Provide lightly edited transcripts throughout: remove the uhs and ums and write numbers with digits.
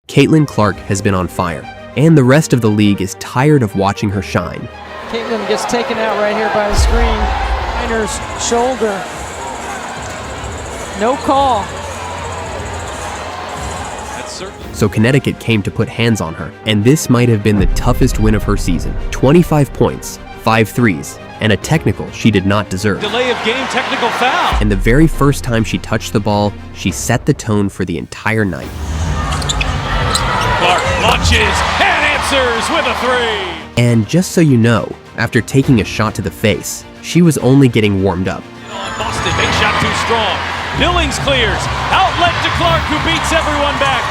Caitlin Clark has been on fire, and the rest of the league is tired of watching her shine. Caitlin gets taken out right here by the screen. Miner's shoulder. No call. So Connecticut came to put hands on her, and this might have been the toughest win of her season. 25 points, 5 threes, and a technical she did not deserve. Delay of game, technical foul. And the very first time she touched the ball, she set the tone for the entire night. Clark launches and answers with a three. And just so you know, after taking a shot to the face, she was only getting warmed up. Boston, big shot too strong. Billings clears. Outlet to Clark, who beats everyone back.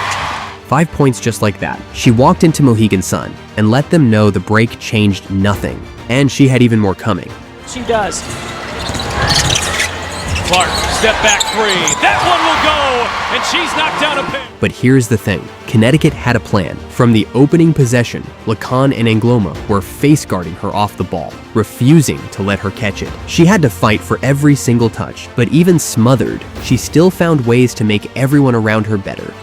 5 points just like that. She walked into Mohegan Sun and let them know the break changed nothing. And she had even more coming. She does. Clark, step back three. That one will go, and she's knocked down a pin. But here's the thing. Connecticut had a plan. From the opening possession, Lacan and Angloma were face-guarding her off the ball, refusing to let her catch it. She had to fight for every single touch, but even smothered, she still found ways to make everyone around her better.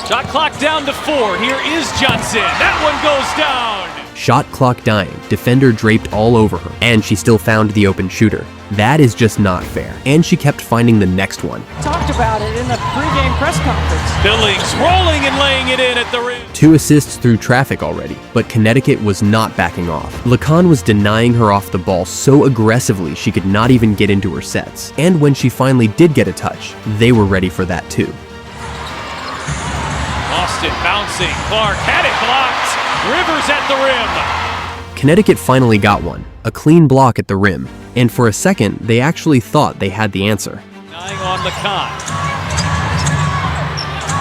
Shot clock down to 4. Here is Johnson. That one goes down. Shot clock dying, defender draped all over her, and she still found the open shooter. That is just not fair. And she kept finding the next one. Talked about it in the pregame press conference. Billings rolling and laying it in at the rim. 2 assists through traffic already, but Connecticut was not backing off. Lacan was denying her off the ball so aggressively she could not even get into her sets. And when she finally did get a touch, they were ready for that too. Boston bouncing. Clark had it blocked. Rivers at the rim. Connecticut finally got one, a clean block at the rim, and for a second, they actually thought they had the answer. Dying on Lacan.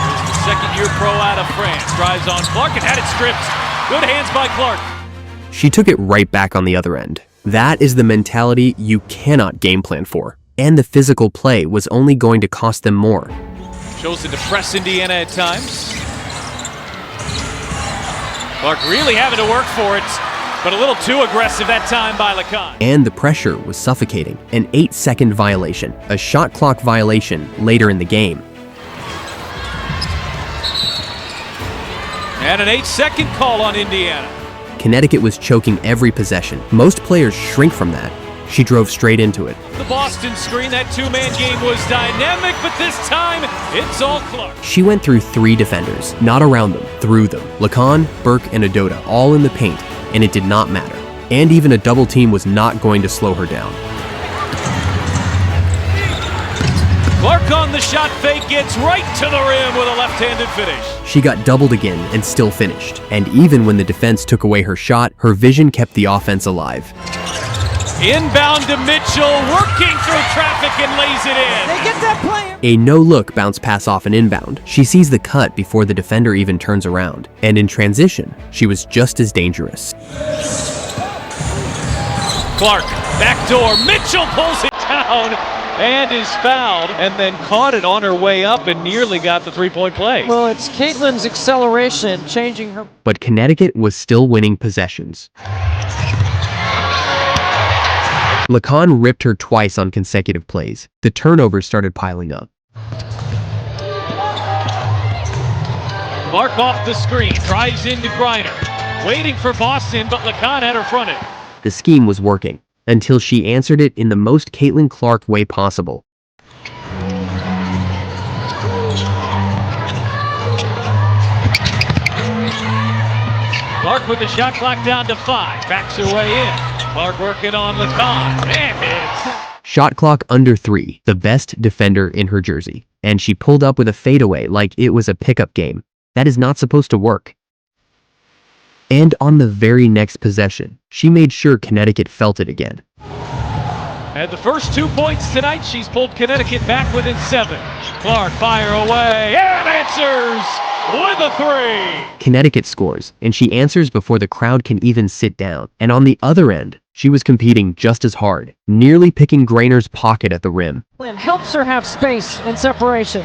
Here's the second-year pro out of France. Drives on Clark and had it stripped. Good hands by Clark. She took it right back on the other end. That is the mentality you cannot game plan for, and the physical play was only going to cost them more. Chosen to press Indiana at times. Clark really having to work for it, but a little too aggressive that time by Lacan. And the pressure was suffocating. An 8-second violation, a shot clock violation later in the game. And an 8-second call on Indiana. Connecticut was choking every possession. Most players shrink from that. She drove straight into it. The Boston screen, that two-man game was dynamic, but this time, it's all Clark. She went through 3 defenders, not around them, through them. Lacan, Burke, and Adota, all in the paint, and it did not matter. And even a double team was not going to slow her down. Clark on the shot fake, gets right to the rim with a left-handed finish. She got doubled again and still finished. And even when the defense took away her shot, her vision kept the offense alive. Inbound to Mitchell, working through traffic and lays it in. They get that play. A no-look bounce pass off an inbound. She sees the cut before the defender even turns around. And in transition, she was just as dangerous. Clark, backdoor, Mitchell pulls it down and is fouled, and then caught it on her way up and nearly got the three-point play. Well, it's Caitlin's acceleration changing her. But Connecticut was still winning possessions. Lacan ripped her twice on consecutive plays. The turnovers started piling up. Clark off the screen, drives into Griner. Waiting for Boston, but Lacan had her fronted. The scheme was working, until she answered it in the most Caitlin Clark way possible. Clark with the shot clock down to 5, backs her way in. Clark working on Lacan, and hits. Shot clock under 3, the best defender in her jersey. And she pulled up with a fadeaway like it was a pickup game. That is not supposed to work. And on the very next possession, she made sure Connecticut felt it again. At the first 2 points tonight, she's pulled Connecticut back within 7. Clark fire away, and answers with a 3. Connecticut scores, and she answers before the crowd can even sit down. And on the other end, she was competing just as hard, nearly picking Grainer's pocket at the rim. Helps her have space and separation.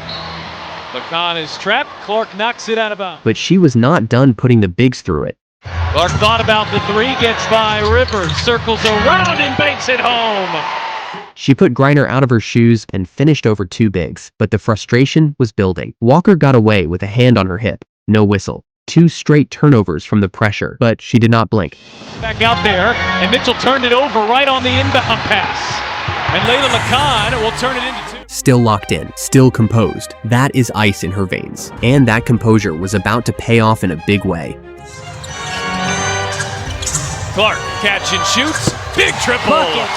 Lacan is trapped, Clark knocks it out of bounds. But she was not done putting the bigs through it. Clark thought about the 3, gets by Rivers, circles around and banks it home. She put Griner out of her shoes and finished over 2 bigs, but the frustration was building. Walker got away with a hand on her hip. No whistle. 2 straight turnovers from the pressure, but she did not blink. Back out there, and Mitchell turned it over right on the inbound pass. And Layla Lacan will turn it into 2. Still locked in, still composed. That is ice in her veins. And that composure was about to pay off in a big way. Clark, catch and shoots. Big triple. Bucket.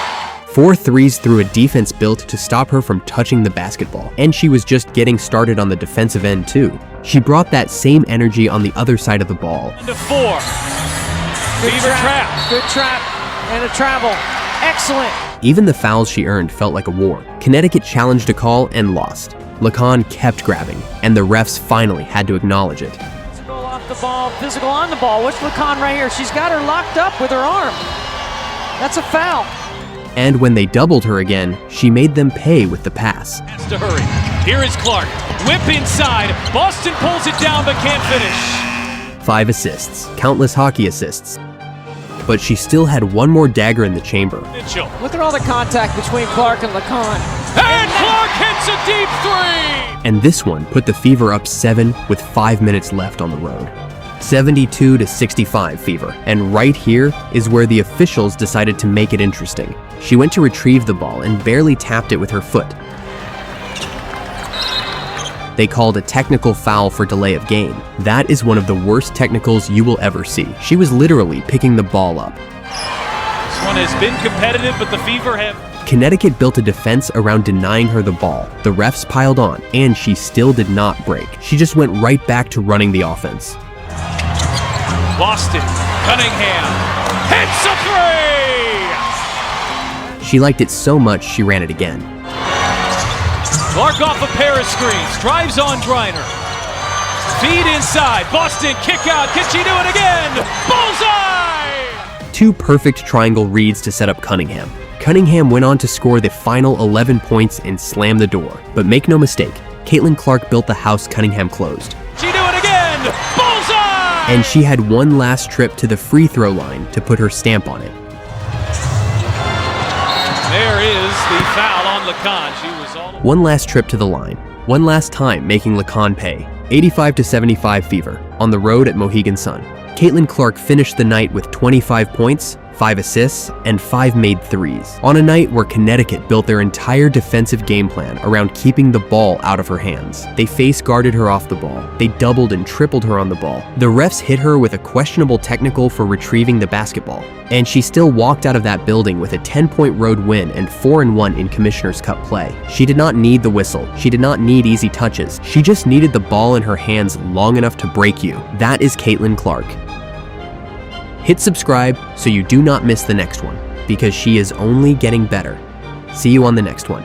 4 threes through a defense built to stop her from touching the basketball. And she was just getting started on the defensive end too. She brought that same energy on the other side of the ball. To 4. Fever trap. Good trap and a travel. Excellent. Even the fouls she earned felt like a war. Connecticut challenged a call and lost. Lacan kept grabbing, and the refs finally had to acknowledge it. Physical off the ball, physical on the ball. Watch Lacan right here. She's got her locked up with her arm. That's a foul. And when they doubled her again, she made them pay with the pass. Has to hurry. Here is Clark. Whip inside. Boston pulls it down but can't finish. 5 assists, countless hockey assists. But she still had one more dagger in the chamber. Mitchell. Look at all the contact between Clark and Lacan. And Clark hits a deep 3. And this one put the Fever up 7 with 5 minutes left on the road. 72-65 Fever. And right here is where the officials decided to make it interesting. She went to retrieve the ball and barely tapped it with her foot. They called a technical foul for delay of game. That is one of the worst technicals you will ever see. She was literally picking the ball up. This one has been competitive, but the Fever have... Connecticut built a defense around denying her the ball. The refs piled on, and she still did not break. She just went right back to running the offense. Boston, Cunningham, hits a 3! She liked it so much she ran it again. Clark off a pair of screens, drives on Griner. Feed inside, Boston kick out, can she do it again? Bullseye! 2 perfect triangle reads to set up Cunningham. Cunningham went on to score the final 11 points and slam the door. But make no mistake, Caitlin Clark built the house Cunningham closed. She do it again! Bullseye! And she had one last trip to the free throw line to put her stamp on it. There is the foul on Lacan. She was all... One last trip to the line. One last time making Lacan pay. 85-75 Fever on the road at Mohegan Sun. Caitlin Clark finished the night with 25 points, 5 assists, and 5 made threes. On a night where Connecticut built their entire defensive game plan around keeping the ball out of her hands. They face guarded her off the ball. They doubled and tripled her on the ball. The refs hit her with a questionable technical for retrieving the basketball. And she still walked out of that building with a 10-point road win and 4-1 in Commissioner's Cup play. She did not need the whistle. She did not need easy touches. She just needed the ball in her hands long enough to break you. That is Caitlin Clark. Hit subscribe so you do not miss the next one, because she is only getting better. See you on the next one.